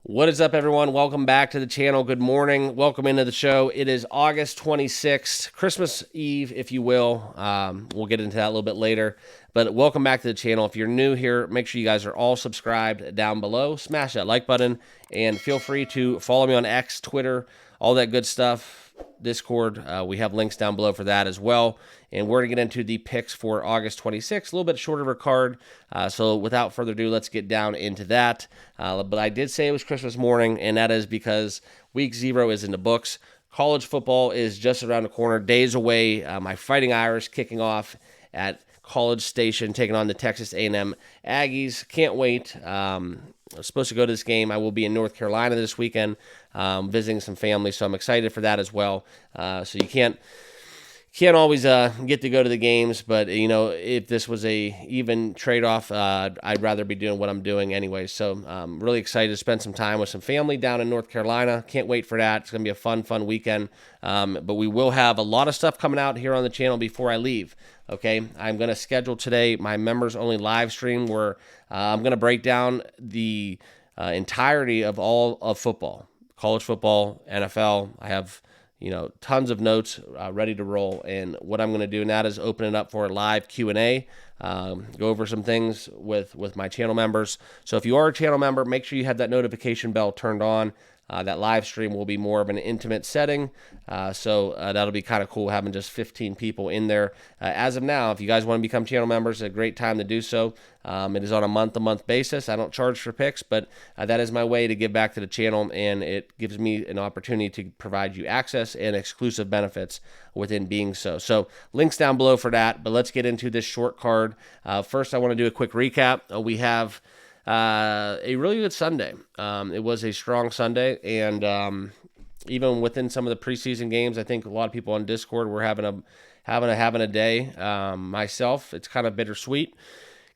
What is up, everyone? Welcome back to the channel. Good morning. Welcome into the show. It is August 26th, Christmas Eve, if you will. We'll get into that a little bit later. But welcome back to the channel. If you're new here, make sure you guys are all subscribed down below. Smash that like button, and feel free to follow me on X, Twitter, all that good stuff. Discord, we have links down below for that as well. And we're going to get into the picks for August 26th, a little bit shorter of a card. So without further ado, let's get down into that. But I did say it was Christmas morning, and that is because week 0 is in the books. College football is just around the corner, days away. My Fighting Irish kicking off at College Station, taking on the Texas A&M Aggies. Can't wait. I'm supposed to go to this game. I will be in North Carolina this weekend, visiting some family, so I'm excited for that as well. So you can't always get to go to the games, but you know, if this was a even trade-off, I'd rather be doing what I'm doing anyway. So I'm really excited to spend some time with some family down in North Carolina. Can't wait for that. It's going to be a fun weekend. But we will have a lot of stuff coming out here on the channel before I leave. Okay, I'm going to schedule today my members-only live stream where I'm going to break down the entirety of all of football, college football, NFL. I have tons of notes ready to roll, and what I'm going to do now is open it up for a live Q&A, go over some things with my channel members. So if you are a channel member, make sure you have that notification bell turned on. That live stream will be more of an intimate setting, so that'll be kind of cool having just 15 people in there. As of now, if you guys want to become channel members, a great time to do so. It is on a month-to-month basis. I don't charge for picks, but that is my way to give back to the channel, and it gives me an opportunity to provide you access and exclusive benefits within being so. So links down below for that, but let's get into this short card. First, I want to do a quick recap. We have a really good Sunday. It was a strong Sunday, and even within some of the preseason games, I think a lot of people on Discord were having a day. Myself, it's kind of bittersweet.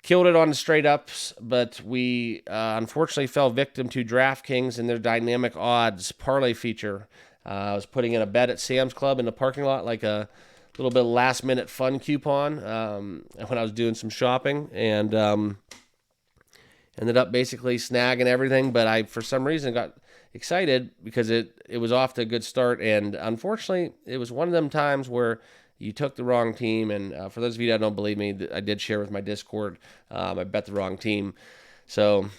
Killed it on the straight ups, but we unfortunately fell victim to DraftKings and their dynamic odds parlay feature. I was putting in a bet at Sam's Club in the parking lot, like a little bit of last minute fun coupon when I was doing some shopping, and ended up basically snagging everything, but I, for some reason, got excited because it was off to a good start, and unfortunately, it was one of them times where you took the wrong team, and for those of you that don't believe me, I did share with my Discord, I bet the wrong team. So,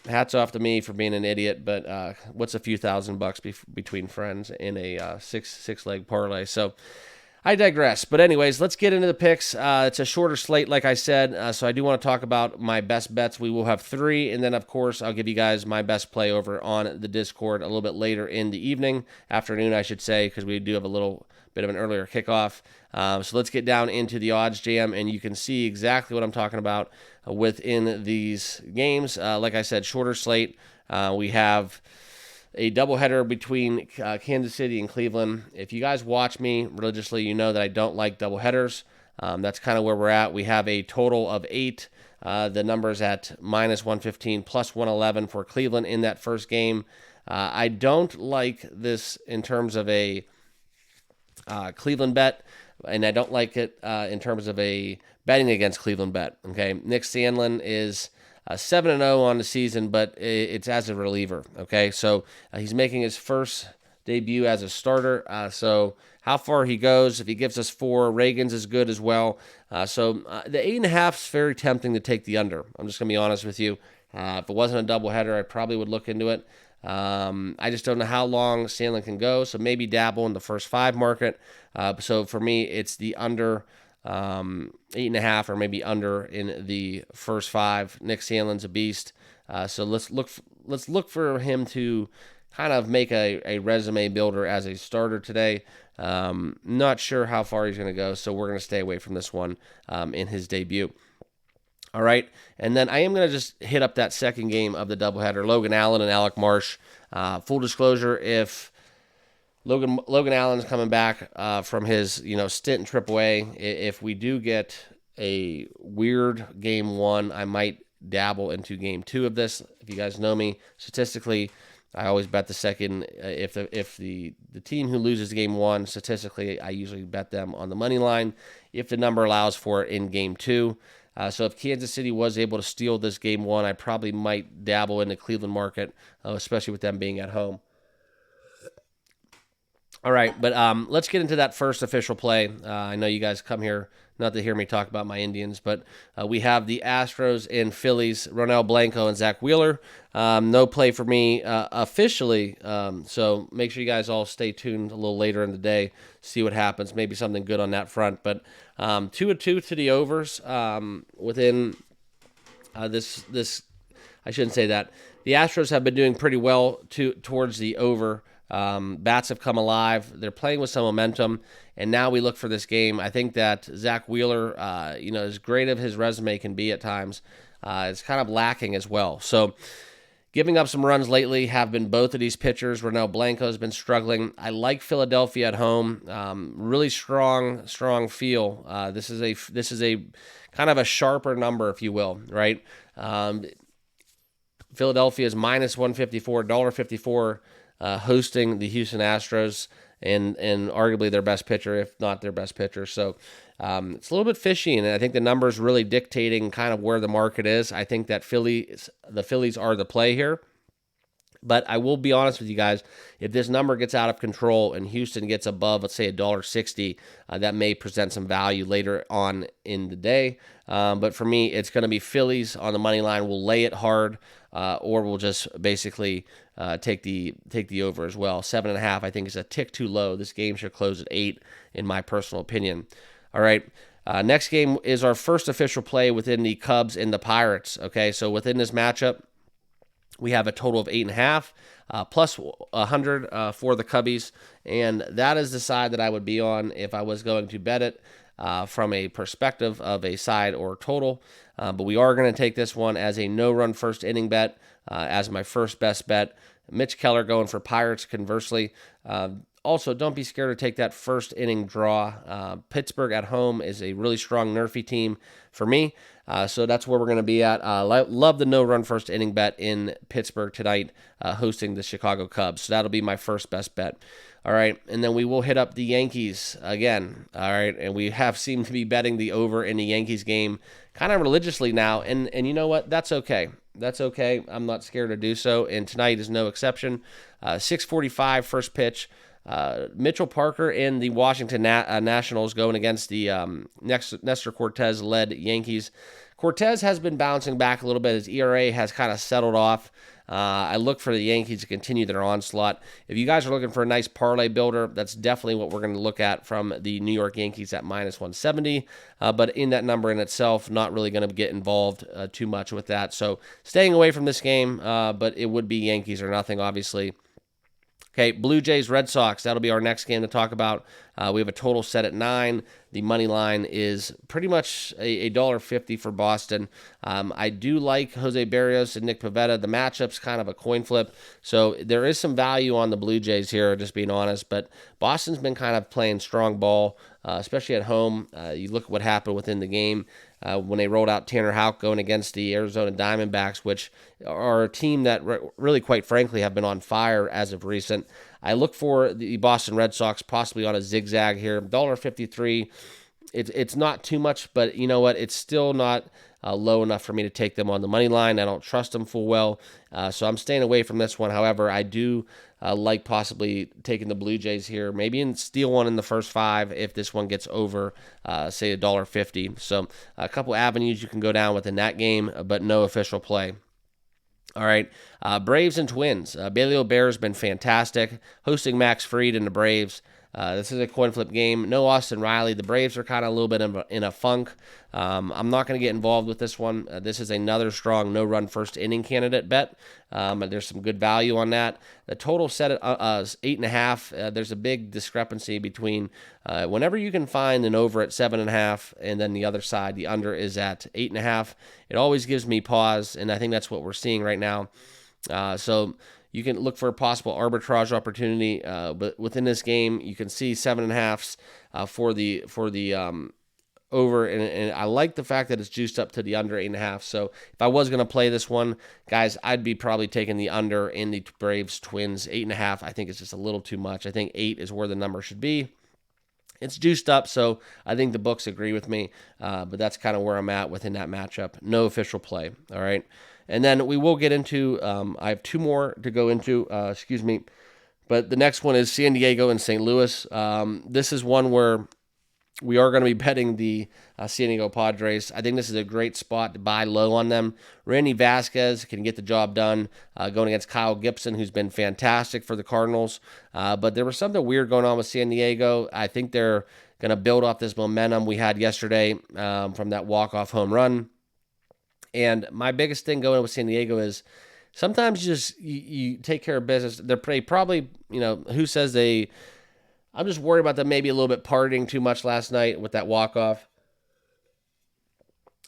hats off to me for being an idiot, but what's a few $1,000 between friends in a six-leg parlay? So, I digress. But anyways, let's get into the picks. It's a shorter slate, like I said, so I do want to talk about my best bets. We will have 3, and then, of course, I'll give you guys my best play over on the Discord a little bit later in the afternoon, I should say, because we do have a little bit of an earlier kickoff. So let's get down into the odds jam, and you can see exactly what I'm talking about within these games. Like I said, shorter slate. We have a doubleheader between Kansas City and Cleveland. If you guys watch me religiously, you know that I don't like doubleheaders. That's kind of where we're at. We have a total of 8. The number's at minus 115, plus 111 for Cleveland in that first game. I don't like this in terms of a Cleveland bet, and I don't like it in terms of a betting against Cleveland bet. Okay, Nick Sandlin is 7-0 on the season, but it's as a reliever. Okay, so he's making his first debut as a starter. So how far he goes, if he gives us 4, Reagan's is good as well. So the 8.5 is very tempting to take the under. I'm just gonna be honest with you. If it wasn't a doubleheader, I probably would look into it. I just don't know how long Sandlin can go, so maybe dabble in the first 5 market. So for me, it's the under 8.5, or maybe under in the first 5. Nick Sandlin's a beast, so let's look for him to kind of make a resume builder as a starter today. Not sure how far he's going to go, so we're going to stay away from this one in his debut. All right, and then I am going to just hit up that second game of the doubleheader, Logan Allen and Alec Marsh. Full disclosure, if Logan Allen's coming back from his stint in AAA, if we do get a weird game 1, I might dabble into game 2 of this. If you guys know me, statistically, I always bet the second. If the team who loses game 1, statistically, I usually bet them on the money line if the number allows for it in game 2. So if Kansas City was able to steal this game one, I probably might dabble in the Cleveland market, especially with them being at home. All right, but let's get into that first official play. I know you guys come here not to hear me talk about my Indians, but we have the Astros and Phillies, Ronel Blanco and Zach Wheeler. No play for me officially, so make sure you guys all stay tuned a little later in the day, see what happens. Maybe something good on that front, but 2-2 to the overs within this. I shouldn't say that. The Astros have been doing pretty well towards the over. Bats have come alive. They're playing with some momentum, and now we look for this game. I think that Zach Wheeler, as great of his resume can be at times, is kind of lacking as well. So giving up some runs lately have been both of these pitchers. Ronel Blanco has been struggling. I like Philadelphia at home. Really strong feel. This is a kind of a sharper number, if you will, right? Philadelphia is minus 154, $1.54. Hosting the Houston Astros and arguably their best pitcher, if not their best pitcher. So it's a little bit fishy, and I think the numbers really dictating kind of where the market is. I think that the Phillies are the play here. But I will be honest with you guys, if this number gets out of control and Houston gets above, let's say, $1.60, that may present some value later on in the day. But for me, it's going to be Phillies on the money line. We'll lay it hard, or we'll just basically take the over as well. 7.5, I think, is a tick too low. This game should close at 8, in my personal opinion. All right. Next game is our first official play within the Cubs and the Pirates. Okay, so within this matchup, we have a total of 8.5, plus 100 for the Cubbies, and that is the side that I would be on if I was going to bet it from a perspective of a side or total. But we are going to take this one as a no-run first inning bet as my first best bet. Mitch Keller going for Pirates, conversely. Also, don't be scared to take that first inning draw. Pittsburgh at home is a really strong nrfi team for me. So that's where we're going to be at. Love the no-run first inning bet in Pittsburgh tonight, hosting the Chicago Cubs. So that'll be my first best bet. All right, and then we will hit up the Yankees again. All right, and we have seemed to be betting the over in the Yankees game kind of religiously now. And you know what? That's okay. That's okay. I'm not scared to do so, and tonight is no exception. 6:45 first pitch. Mitchell Parker and the Washington Nationals going against the Nestor Cortez-led Yankees. Cortez has been bouncing back a little bit. His ERA has kind of settled off. I look for the Yankees to continue their onslaught. If you guys are looking for a nice parlay builder, that's definitely what we're going to look at from the New York Yankees at minus 170. But in that number in itself, not really going to get involved too much with that. So staying away from this game, but it would be Yankees or nothing, obviously. Okay, Blue Jays, Red Sox, that'll be our next game to talk about. We have a total set at 9. The money line is pretty much a $1.50 for Boston. I do like Jose Barrios and Nick Pivetta. The matchup's kind of a coin flip, so there is some value on the Blue Jays here, just being honest. But Boston's been kind of playing strong ball, especially at home. You look at what happened within the game. When they rolled out Tanner Houck going against the Arizona Diamondbacks, which are a team that really, quite frankly, have been on fire as of recent. I look for the Boston Red Sox possibly on a zigzag here. $1.53, it's not too much, but you know what? It's still not low enough for me to take them on the money line. I don't trust them full well, so I'm staying away from this one. However, I do like possibly taking the Blue Jays here, maybe steal one in the first 5 if this one gets over, say, $1.50. So a couple avenues you can go down within that game, but no official play. All right, Braves and Twins. Bailey O'Bear has been fantastic, hosting Max Fried and the Braves. This is a coin flip game. No Austin Riley. The Braves are kind of a little bit in a funk. I'm not going to get involved with this one. This is another strong no-run first inning candidate bet. There's some good value on that. The total set at 8.5. There's a big discrepancy between whenever you can find an over at 7.5 and then the other side, the under is at 8.5. It always gives me pause, and I think that's what we're seeing right now. So you can look for a possible arbitrage opportunity, but within this game, you can see 7.5s for the over, and I like the fact that it's juiced up to the under 8.5. So if I was going to play this one, guys, I'd be probably taking the under in the Braves Twins 8.5. I think it's just a little too much. I think 8 is where the number should be. It's juiced up, so I think the books agree with me, but that's kind of where I'm at within that matchup. No official play, all right? And then we will get into, I have two more to go into, but the next one is San Diego and St. Louis. This is one where we are going to be betting the San Diego Padres. I think this is a great spot to buy low on them. Randy Vasquez can get the job done going against Kyle Gibson, who's been fantastic for the Cardinals. But there was something weird going on with San Diego. I think they're going to build off this momentum we had yesterday from that walk-off home run. And my biggest thing going with San Diego is sometimes you take care of business. They probably, who says they... I'm just worried about them maybe a little bit partying too much last night with that walk-off.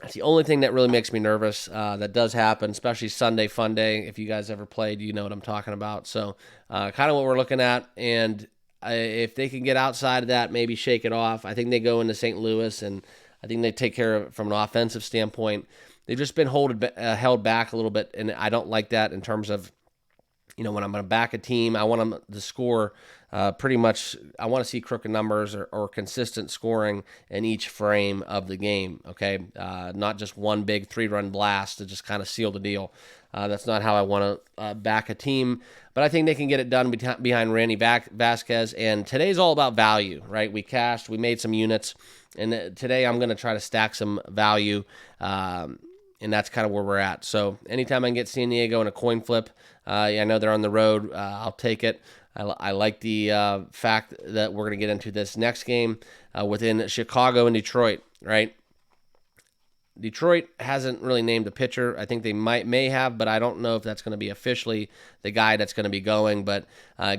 That's the only thing that really makes me nervous. That does happen, especially Sunday Fun Day. If you guys ever played, you know what I'm talking about. So kind of what we're looking at. And if they can get outside of that, maybe shake it off. I think they go into St. Louis, and I think they take care of it from an offensive standpoint. They've just been held back a little bit, and I don't like that in terms of, when I'm going to back a team, I want them to score pretty much. I want to see crooked numbers or consistent scoring in each frame of the game, okay? Not just one big 3-run blast to just kind of seal the deal. That's not how I want to back a team, but I think they can get it done behind Randy Vasquez, and today's all about value, right? We cashed, we made some units, and today I'm going to try to stack some value, and that's kind of where we're at. So anytime I can get San Diego in a coin flip, I know they're on the road, I'll take it. I like the fact that we're going to get into this next game within Chicago and Detroit, right? Detroit hasn't really named a pitcher. I think they may have, but I don't know if that's going to be officially the guy that's going to be going. But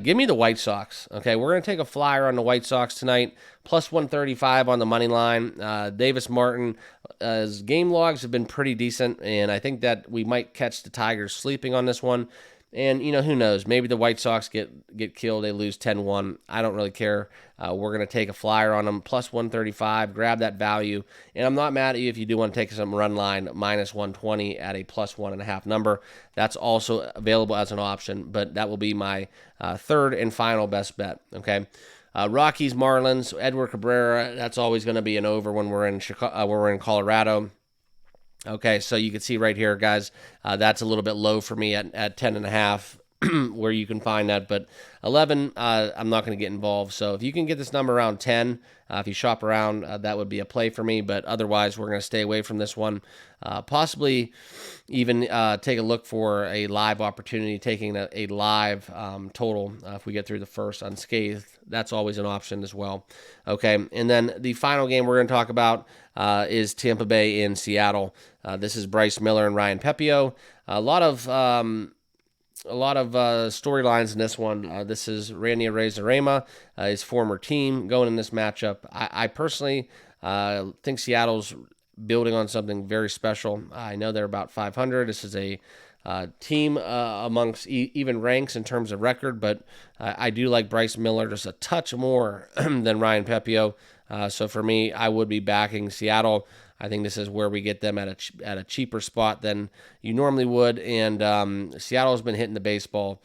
give me the White Sox. Okay, we're going to take a flyer on the White Sox tonight, plus 135 on the money line. Davis Martin, his game logs have been pretty decent, and I think that we might catch the Tigers sleeping on this one. And, who knows? Maybe the White Sox get killed. They lose 10-1. I don't really care. We're going to take a flyer on them, plus 135. Grab that value. And I'm not mad at you if you do want to take some run line, minus 120 at a plus 1.5 number. That's also available as an option, but that will be my third and final best bet, okay? Rockies, Marlins, Edward Cabrera, that's always going to be an over when we're in Colorado. Okay, so you can see right here, guys, that's a little bit low for me at 10.5, where you can find that. But 11, I'm not going to get involved. So if you can get this number around 10, if you shop around, that would be a play for me. But otherwise, we're going to stay away from this one. Possibly even take a look for a live opportunity, taking a live total if we get through the first unscathed. That's always an option as well. Okay, and then the final game we're going to talk about is Tampa Bay in Seattle. This is Bryce Miller and Ryan Pepio. A lot of storylines in this one. This is Randy Arozarena, his former team, going in this matchup. I personally think Seattle's building on something very special. I know they're about 500. This is a team amongst even ranks in terms of record, but I do like Bryce Miller just a touch more than Ryan Pepio. So for me, I would be backing Seattle. I think this is where we get them at a cheaper spot than you normally would, and Seattle's been hitting the baseball.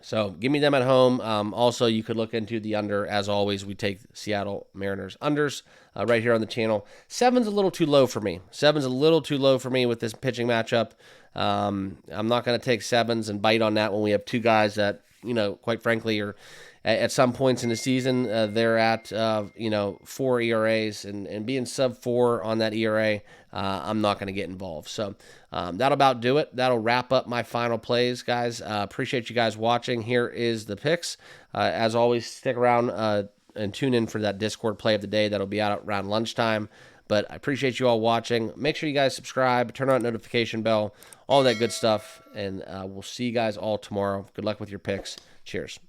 So give me them at home. Also, you could look into the under. As always, we take Seattle Mariners unders right here on the channel. 7's a little too low for me. 7's a little too low for me with this pitching matchup. I'm not going to take 7s and bite on that when we have two guys that, quite frankly, are at some points in the season, they're at, 4 ERAs, and being sub 4 on that ERA, I'm not going to get involved. So that'll about do it. That'll wrap up my final plays, guys. Appreciate you guys watching. Here is the picks. As always, stick around and tune in for that Discord play of the day. That'll be out around lunchtime. But I appreciate you all watching. Make sure you guys subscribe, turn on notification bell, all that good stuff. And we'll see you guys all tomorrow. Good luck with your picks. Cheers.